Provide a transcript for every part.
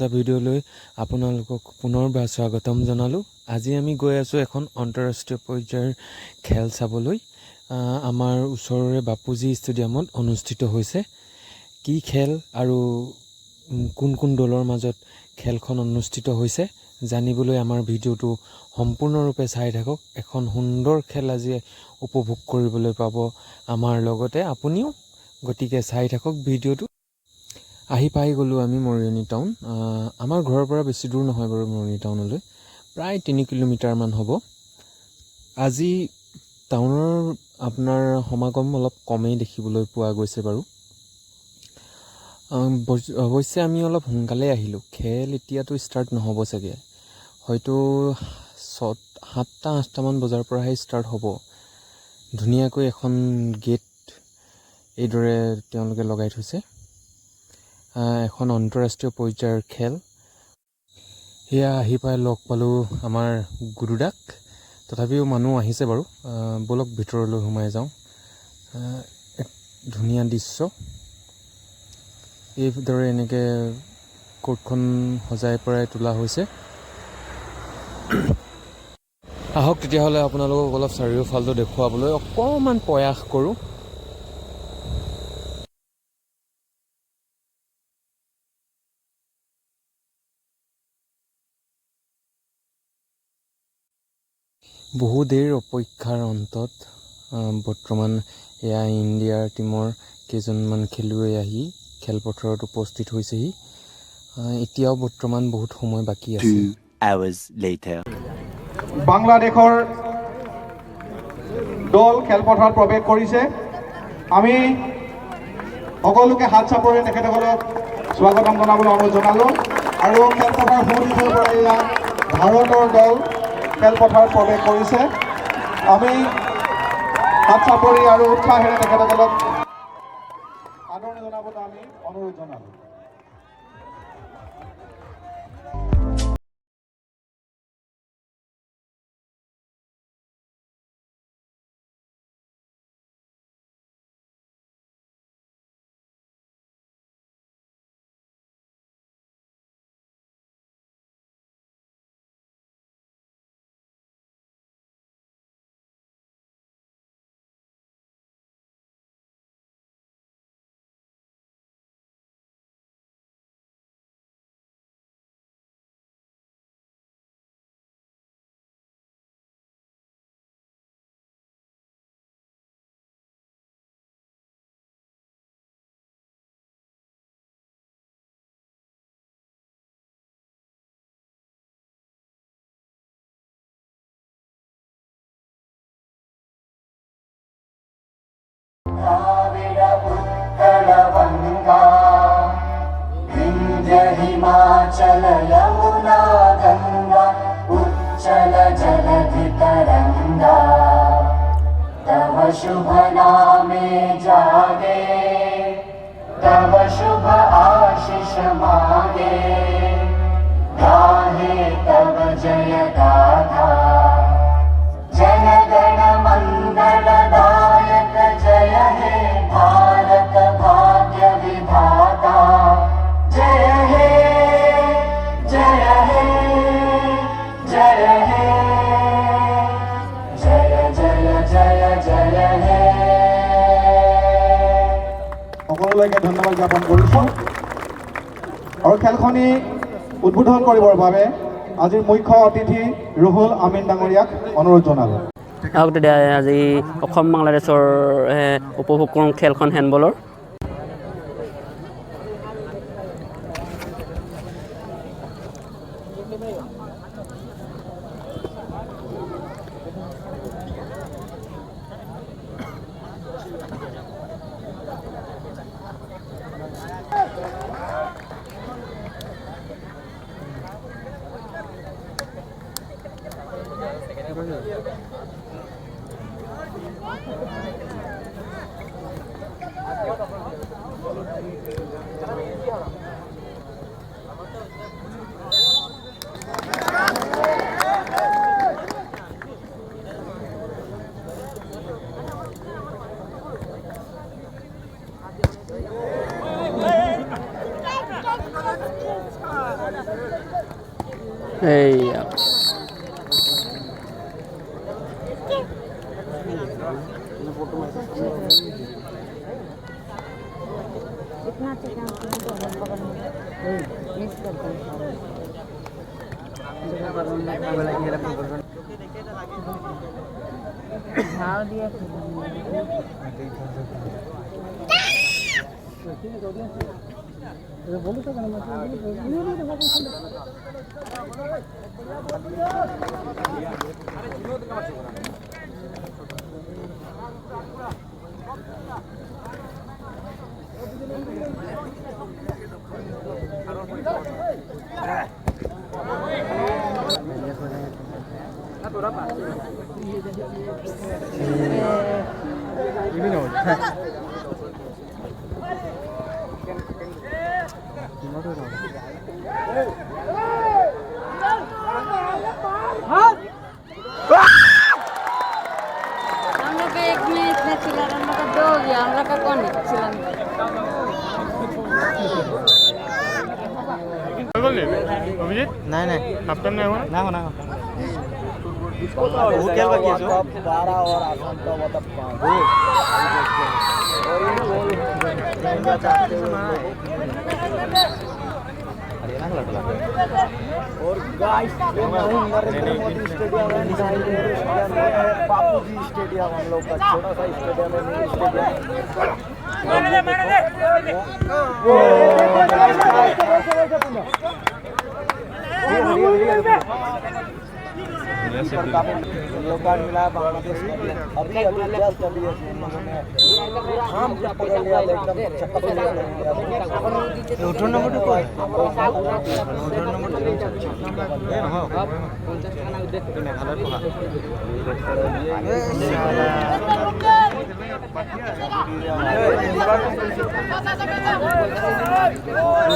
এটা ভিডিঅ'লৈ আপোনালোকক পুনৰবাৰ স্বাগতম জনালোঁ। আজি আমি গৈ আছোঁ এখন আন্তঃৰাষ্ট্ৰীয় পৰ্যায়ৰ খেল চাবলৈ। আমাৰ ওচৰৰে বাপুজি ষ্টেডিয়ামত অনুষ্ঠিত হৈছে। কি খেল আৰু কোন কোন দলৰ মাজত খেলখন অনুষ্ঠিত হৈছে জানিবলৈ আমাৰ ভিডিঅ'টো সম্পূৰ্ণৰূপে চাই থাকক। এখন সুন্দৰ খেল আজি উপভোগ কৰিবলৈ পাব আমাৰ লগতে আপুনিও, গতিকে চাই থাকক ভিডিঅ'টো। আহি পাই গ'লোঁ আমি মৰিয়নি টাউন। আমাৰ ঘৰৰ পৰা বেছি দূৰ নহয় বাৰু মৰিয়নি টাউনলৈ, প্ৰায় 3 কিলোমিটাৰমান হ'ব। আজি টাউনৰ আপোনাৰ সমাগম অলপ কমেই দেখিবলৈ পোৱা গৈছে বাৰু। অৱশ্যে আমি অলপ সোনকালে আহিলোঁ। খেল এতিয়াতো ষ্টাৰ্ট নহ'ব চাগে, হয়তো 7-8মান বজাৰ পৰাহে ষ্টাৰ্ট হ'ব। ধুনীয়াকৈ এখন গেট এইদৰে তেওঁলোকে লগাই থৈছে। এখন আন্তঃৰাষ্ট্ৰীয় পৰ্যায়ৰ খেল। সেয়া আহি পাই লগ পালোঁ আমাৰ গুৰুদাক। তথাপিও মানুহ আহিছে বাৰু। বলক ভিতৰলৈ সোমাই যাওঁ। এক ধুনীয়া দৃশ্য। এইদৰে এনেকৈ কোৰ্টখন সজাই পৰাই তোলা হৈছে। আহক তেতিয়াহ'লে আপোনালোকক অলপ চাৰিওফালটো দেখুৱাবলৈ অকণমান প্ৰয়াস কৰোঁ। বহু দেৰি অপেক্ষাৰ অন্তত বৰ্তমান এয়া ইণ্ডিয়াৰ টীমৰ কেইজনমান খেলুৱৈ আহি খেলপথাৰত উপস্থিত হৈছেহি। এতিয়াও বৰ্তমান বহুত সময় বাকী আছে। 2 hours later. বাংলাদেশৰ দল খেলপথাৰত প্ৰৱেশ কৰিছে। আমি সকলোকে হাত চাপৰি তেখেতসকলক স্বাগতম জনাবলৈ অনুৰোধ জনালোঁ। আৰু খেলপথাৰ সোঁদিশৰ পৰা এয়া ভাৰতৰ দল খেলপথাৰত প্ৰৱেশ কৰিছে। আমি হাত চাপৰি আৰু উৎসাহেৰে তেখেতসকলক আদৰণি জনাবলৈ আমি অনুৰোধ জনালোঁ। हिमाचल यमुना गंगा उच्चल जलधि तरंगा तव शुभ नामे जागे तव शुभ आशीष मांगे गाहे तव जय गाथा जनगण मंगल दायक जय हे भारत भाग्य विधाता जय हे जय हे जय हे जय जय जय जय हे। সকলোলৈকে ধন্যবাদ জ্ঞাপন কৰিছোঁ। আৰু খেলখনি উদ্বোধন কৰিবৰ বাবে আজিৰ মুখ্য অতিথি ৰুহুল আমিন ডাঙৰীয়াক অনুৰোধ জনালোঁ। আহক তেতিয়া আজি অসম বাংলাদেশৰ উপভোগ কৰোঁ খেলখন হেণ্ডবলৰ। এইয়া इतना अच्छा काम करना तो अगल बगल में मिस करते हैं भाव दिया हम लोग का एक में इतना चिल्ला रहा, हम लोग का दो हो गया, हम लोग का कौन है चिल्लाने अभिजीत नाही नाही हाफटाइम नाही होणार नाही होणार वो क्या बाकी है सो 12 और आसान तो मतलब और गाइस नरेंद्र मोदी स्टेडियम है बापू जी स्टेडियम हम लोग का छोटा सा स्टेडियम है मिनी लोकान मिला बांग्लादेश अभी अभी जस्ट अभी हम पकड़ लिया एकदम चक्कर से लिया उठो नंबर को उठो नंबर ए हो 50 खाना देख तूने ভালো পড়া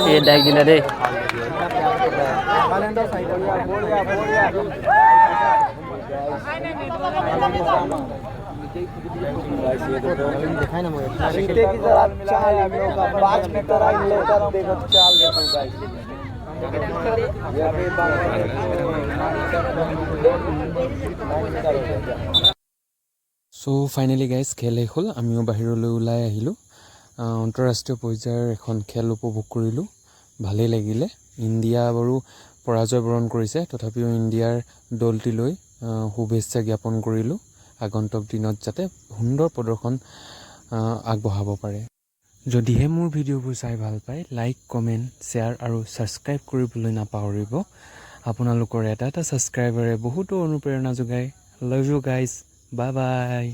ये डाक दिला रे कैलेंडर साइड बढ़िया बढ़िया दिखाई ना मुझे सीटे की जरा चाल हम लोग का 5 मीटर आई लेकर देखो चाल देखो गाइस ये अभी সো ফাইনেলি গাইজ খেল শেষ হ'ল আমিও বাহিৰলৈ ওলাই আহিলোঁ আন্তঃৰাষ্ট্ৰীয় পৰ্যায়ৰ এখন খেল উপভোগ কৰিলোঁ ভালেই লাগিলে ইণ্ডিয়া বাৰু পৰাজয় বৰণ কৰিছে তথাপিও ইণ্ডিয়াৰ দলটিলৈ শুভেচ্ছা জ্ঞাপন কৰিলোঁ আগন্তুক দিনত যাতে সুন্দৰ প্ৰদৰ্শন আগবঢ়াব পাৰে যদিহে মোৰ ভিডিঅ'বোৰ চাই ভাল পায় লাইক কমেণ্ট শ্বেয়াৰ আৰু ছাবস্ক্ৰাইব কৰিবলৈ নাপাহৰিব আপোনালোকৰ এটা ছাবস্ক্ৰাইবাৰে বহুতো অনুপ্ৰেৰণা যোগায় love you guys bye bye